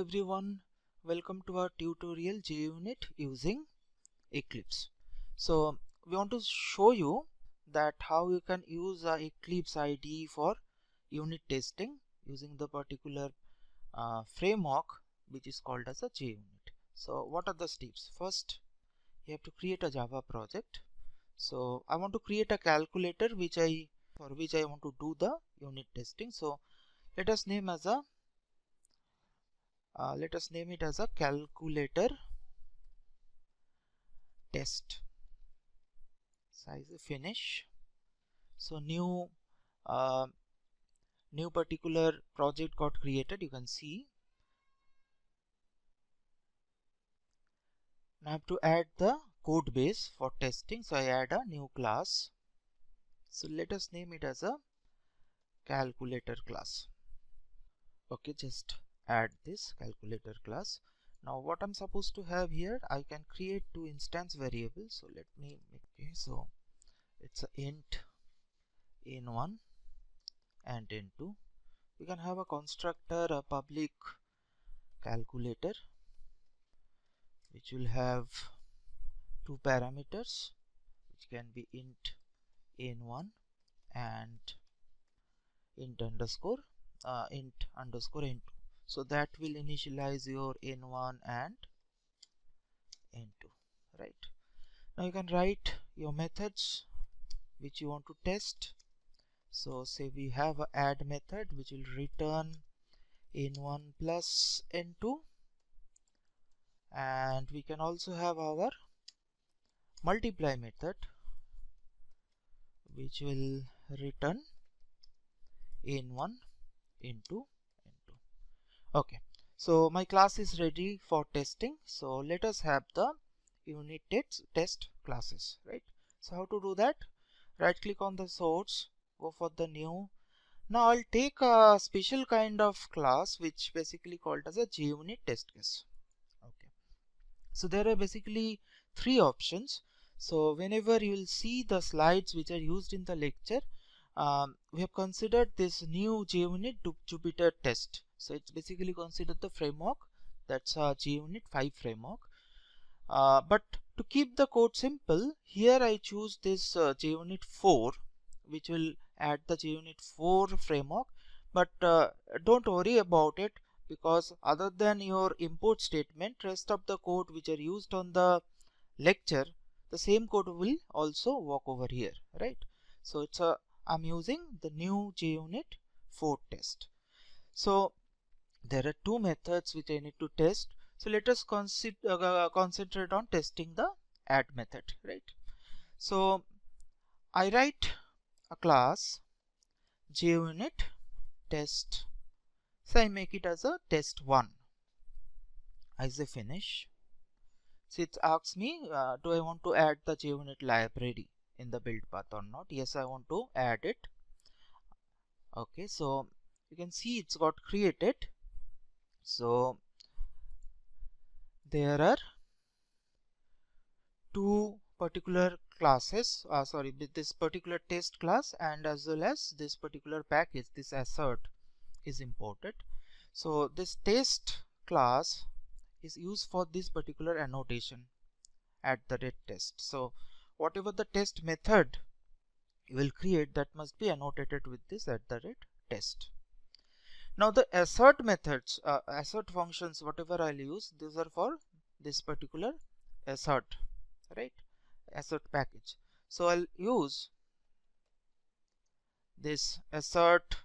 everyone, welcome to our tutorial JUnit using Eclipse. So we want to show you that how you can use Eclipse IDE for unit testing using the particular framework which is called as a JUnit. So what are the steps? First, you have to create a Java project. So I want to create a calculator for which I want to do the unit testing. So let us name it as a calculator test. Size finish. So new particular project got created. You can see. Now I have to add the code base for testing. So I add a new class. So let us name it as a calculator class. Okay, just add this calculator class. Now what I'm supposed to have here, I can create two instance variables. So let me make so it's a int in1 and in2. We can have a constructor, a public calculator, which will have two parameters, which can be int in1 and int underscore in2. So that will initialize your in1 and in2, right? Now you can write your methods which you want to test. So say we have a add method which will return in1 plus in2, and we can also have our multiply method which will return in1 into in2. Okay, so my class is ready for testing. So let us have the unit test classes, right? So how to do that? Right click on the source, go for the new. Now I'll take a special kind of class which basically called as a JUnit test case. Okay, so there are basically three options. So whenever you will see the slides which are used in the lecture, we have considered this new JUnit Jupyter test. So it's basically considered the framework, that's a JUnit 5 framework. But to keep the code simple, here I choose this JUnit 4, which will add the JUnit 4 framework. But don't worry about it, because other than your import statement, rest of the code which are used on the lecture, the same code will also work over here, right? So I'm using the new JUnit 4 test. So there are two methods which I need to test. So let us concentrate on testing the add method, right? So I write a class JUnit test. So I make it as a test1 as a finish. So it asks me, do I want to add the JUnit library in the build path or not? Yes, I want to add it. Okay, so you can see it's got created. So there are two particular classes, this particular test class and as well as this particular package, this assert is imported. So this test class is used for this particular annotation @test. So whatever the test method you will create, that must be annotated with this @test. Now the assert methods, assert functions, whatever I'll use, these are for this particular assert, right? Assert package. So I'll use this assert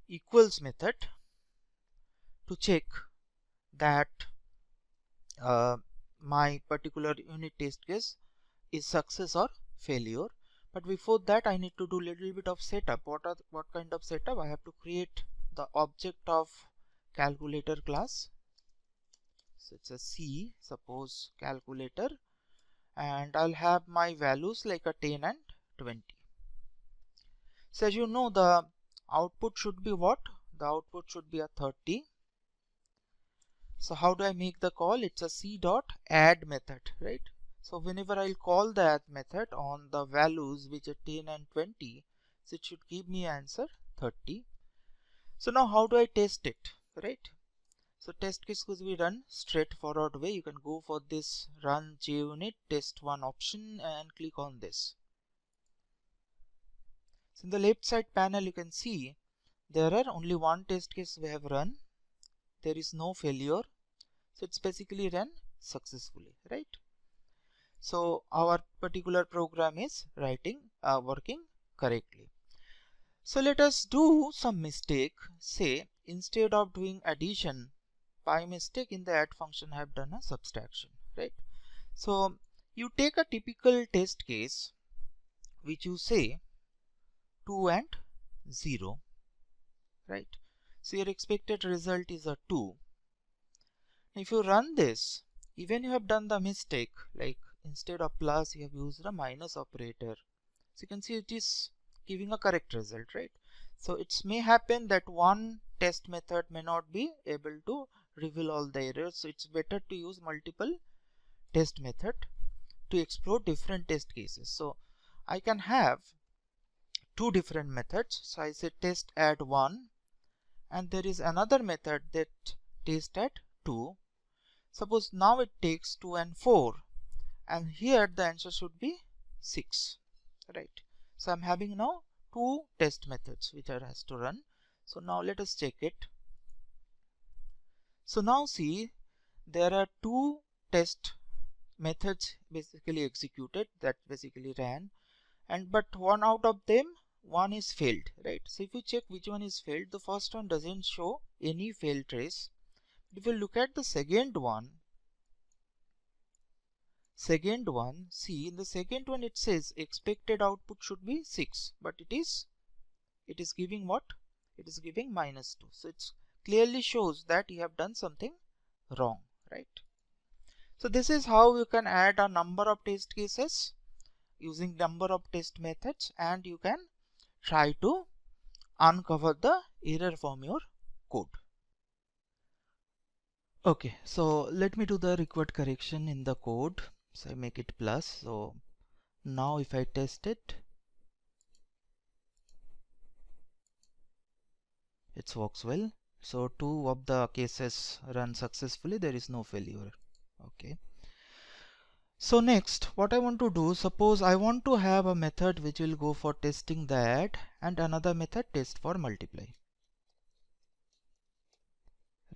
equals method to check that my particular unit test case is success or failure. But before that, I need to do little bit of setup. What kind of setup? I have to create the object of calculator class. So it's a C, suppose calculator, and I'll have my values like a 10 and 20. So as you know, the output should be what? The output should be a 30. So how do I make the call? It's a c.add method, right? So whenever I'll call the add method on the values which are 10 and 20, so it should give me answer 30. So now how do I test it, right? So test case could be run straightforward way. You can go for this run JUnit test one option and click on this. So in the left side panel you can see there are only one test case we have run. There is no failure. So it's basically run successfully, right? So our particular program is working correctly. So let us do some mistake. Say instead of doing addition, by mistake in the add function I have done a subtraction, right? So you take a typical test case which you say 2 and 0, right? So your expected result is a 2. If you run this, even you have done the mistake, like instead of plus you have used a minus operator, so you can see it is giving a correct result, right? So it may happen that one test method may not be able to reveal all the errors, so it's better to use multiple test method to explore different test cases. So I can have two different methods. So I say test add 1, and there is another method that test add 2. Suppose now it takes 2 and 4, and here the answer should be 6, right? So I'm having now two test methods which I has to run. So now let us check it. So now see, there are two test methods basically executed, that basically ran, and but one out of them, one is failed, right? So if you check which one is failed, the first one doesn't show any fail trace. If you look at the second one, see, in the second one it says expected output should be 6, but it is giving what? It is giving -2. So it clearly shows that you have done something wrong, right? So this is how you can add a number of test cases using number of test methods, and you can try to uncover the error from your code. Okay, so let me do the required correction in the code. So I make it plus. So now if I test it, it works well. So two of the cases run successfully, there is no failure. Okay. So next, what I want to do, suppose I want to have a method which will go for testing the add and another method test for multiply.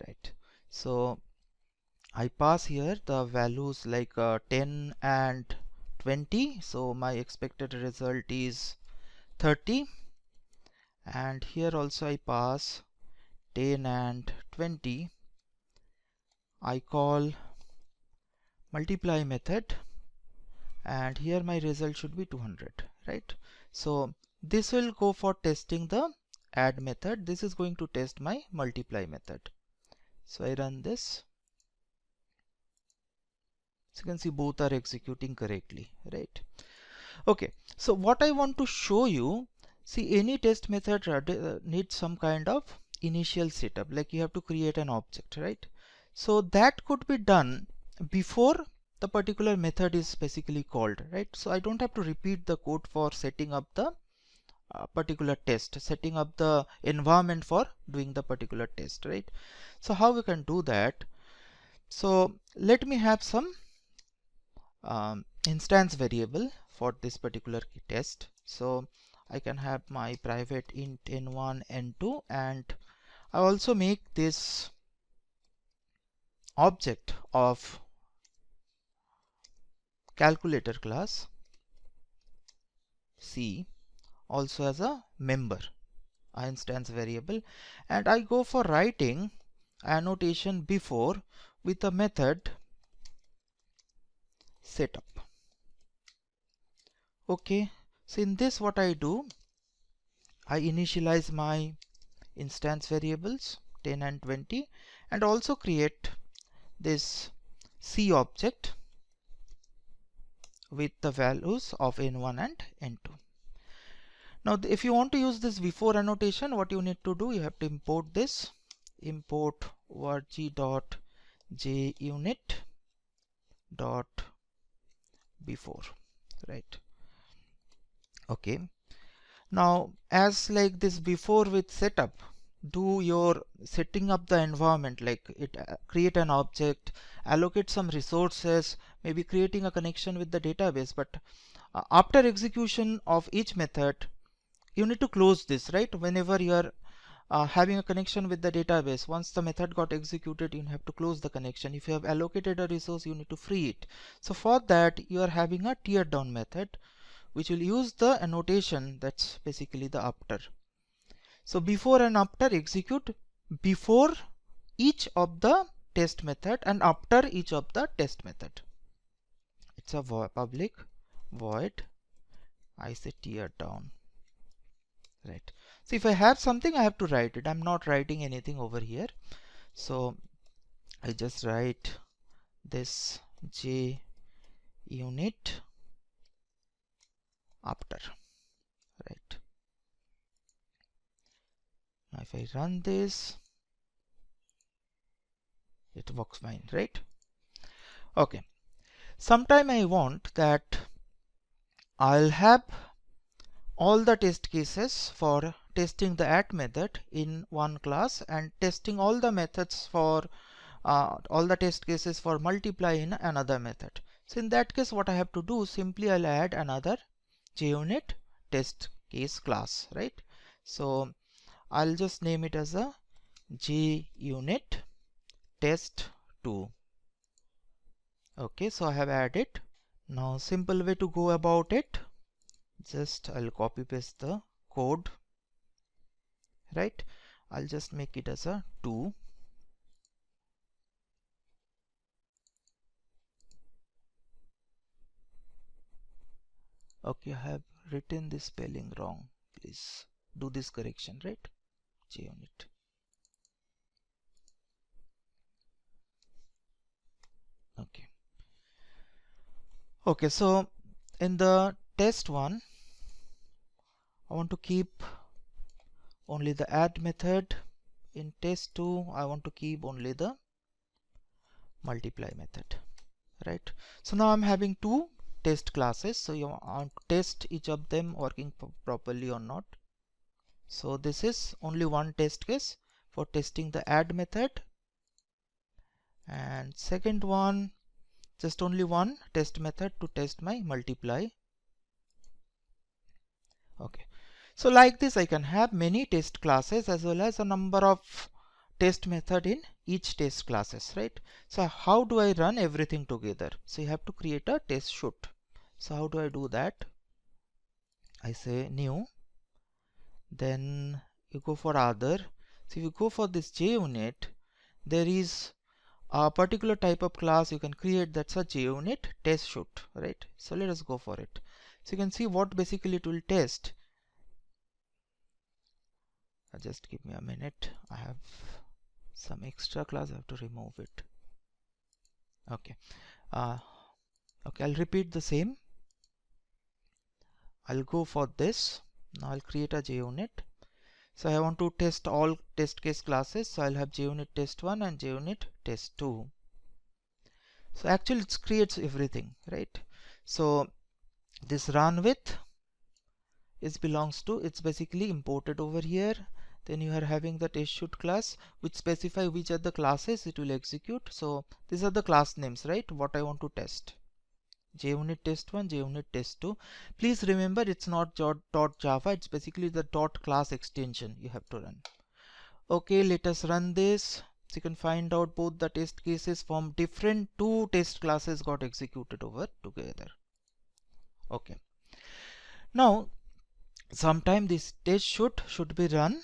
Right. So I pass here the values like 10 and 20. So my expected result is 30. And here also I pass 10 and 20. I call multiply method, and here my result should be 200, right? So this will go for testing the add method. This is going to test my multiply method. So I run this. So you can see both are executing correctly, right? Okay, so what I want to show you, see, any test method needs some kind of initial setup, like you have to create an object, right? So that could be done before the particular method is basically called, right? So I don't have to repeat the code for setting up the particular test, setting up the environment for doing the particular test, right? So how we can do that? So let me have some instance variable for this particular test. So I can have my private int n1 n2, and I also make this object of calculator class C also as a member instance variable, and I go for writing annotation before with a method setup. Okay, so in this what I do, I initialize my instance variables 10 and 20, and also create this C object with the values of n1 and n2. Now if you want to use this before annotation, what you need to do, you have to import this, import org.junit.before, right? Okay, now as like this before with setup, do your setting up the environment, like it create an object, allocate some resources, maybe creating a connection with the database. But after execution of each method, you need to close this, right? Whenever you are having a connection with the database, once the method got executed, you have to close the connection. If you have allocated a resource, you need to free it. So for that, you are having a tear down method, which will use the annotation that's basically the after. So before and after execute before each of the test method and after each of the test method. It's a public void, I say tear down, right? So if I have something, I have to write it. I'm not writing anything over here. So I just write this JUnit after, right? Now if I run this, it works fine, right? Okay. Sometime I want that I'll have all the test cases for testing the add method in one class and testing all the methods for all the test cases for multiply in another method. So in that case, what I have to do, simply I'll add another JUnit test case class, right? So I'll just name it as a JUnit test2. Okay, so I have added. Now simple way to go about it, just I'll copy paste the code, right? I'll just make it as a 2. Okay, I have written this spelling wrong. Please do this correction, right? JUnit. Okay. Okay, so in the test one, I want to keep only the add method. In test 2, I want to keep only the multiply method, right? So now I'm having 2 test classes, so you want to test each of them working properly or not. So this is only one test case for testing the add method, and second one, just only one test method to test my multiply. Okay, so like this I can have many test classes as well as a number of test method in each test classes, right? So how do I run everything together? So you have to create a test shoot. So how do I do that? I say new, then you go for other. So if you go for this JUnit, there is a particular type of class you can create, that's a JUnit test shoot, right? So let us go for it. So you can see what basically it will test. Just give me a minute, I have some extra class, I have to remove it. Okay, okay, I'll repeat the same. I'll go for this. Now I'll create a JUnit. So I want to test all test case classes, so I'll have JUnit test1 and JUnit test2. So actually it creates everything, right? So this run with is belongs to, it's basically imported over here. Then you are having the test shoot class which specify which are the classes it will execute. So these are the class names, right? What I want to test. JUnit test1, JUnit test2. Please remember, it's not .java, it's basically the .class extension you have to run. Okay, let us run this. So you can find out both the test cases from different 2 test classes got executed over together. Okay. Now, sometime this test should be run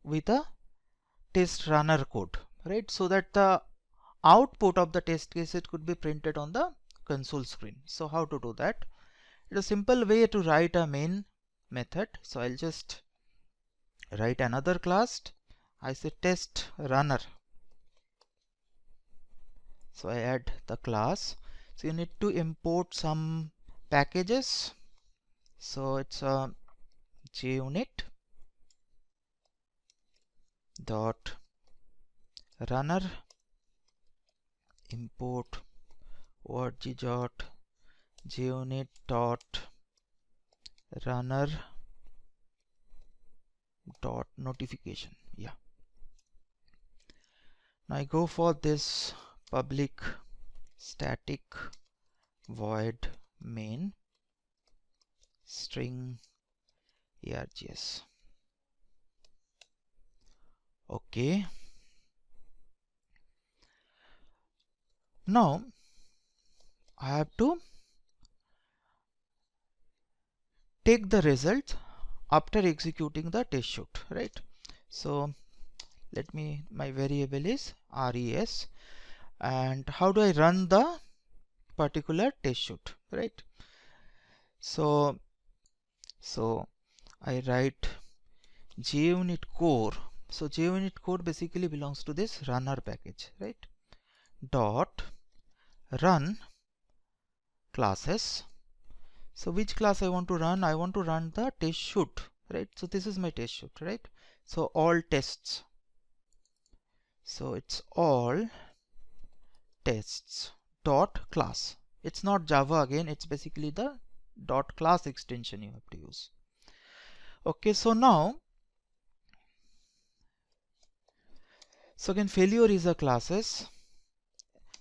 with a test runner code, right? So that the output of the test case it could be printed on the console screen. So how to do that? It's a simple way to write a main method. So I'll just write another class. I say test runner. So I add the class. So you need to import some packages. So it's a JUnit dot runner import org dot JUnit dot runner dot notification. Yeah. Now I go for this public static void main string args. Okay. Now I have to take the result after executing the test shoot, right? So my variable is res, and how do I run the particular test shoot, right? So I write JUnit core. So JUnit core basically belongs to this runner package, right? Dot run classes. So which class I want to run? I want to run the test shoot, right? So this is my test shoot, right? So all tests. So it's all tests dot class. It's not Java again, it's basically the dot class extension you have to use. Okay, so now, so again failure is a classes.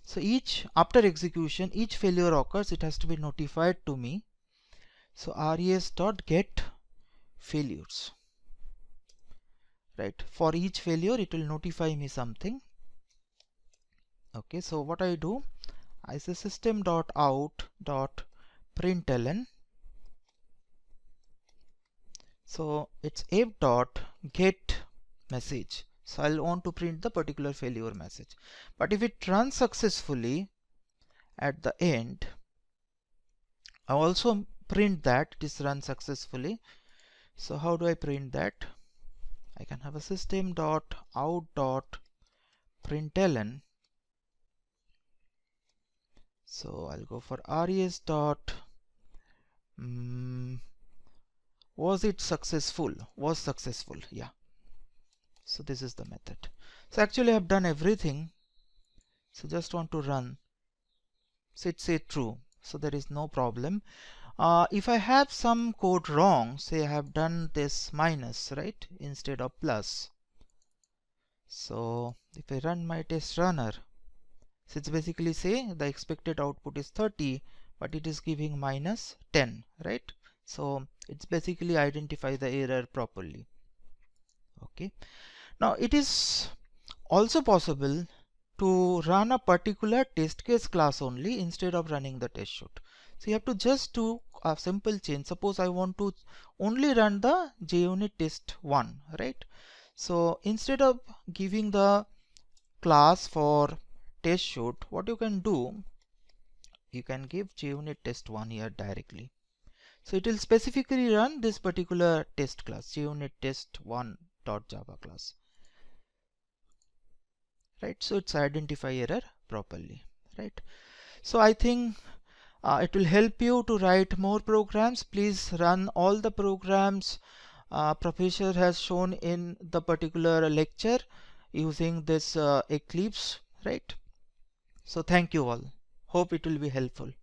So after execution, each failure occurs, it has to be notified to me. So res dot get failures, right? For each failure it will notify me something. Okay, so what I do, I say system dot out dot println. So it's f dot get message. So I'll want to print the particular failure message. But if it runs successfully at the end, I also print that it is run successfully. So how do I print that? I can have a system dot out dot println. So I'll go for res dot was it successful? Was successful, yeah. So this is the method. So actually I've done everything. So just want to run. So it says true. So there is no problem. If I have some code wrong, say I have done this minus, right, instead of plus. So if I run my test runner, so it's basically say the expected output is 30, but it is giving minus 10, right? So it's basically identify the error properly. Okay. Now it is also possible to run a particular test case class only instead of running the test shoot. So you have to just do a simple change. Suppose I want to only run the JUnit test 1, right? So instead of giving the class for test shoot, what you can do, you can give JUnit test 1 here directly. So it will specifically run this particular test class, JUnit test 1.java class. Right, so it's identify error properly, right? So I think it will help you to write more programs. Please run all the programs professor has shown in the particular lecture using this Eclipse, right? So thank you all. Hope it will be helpful.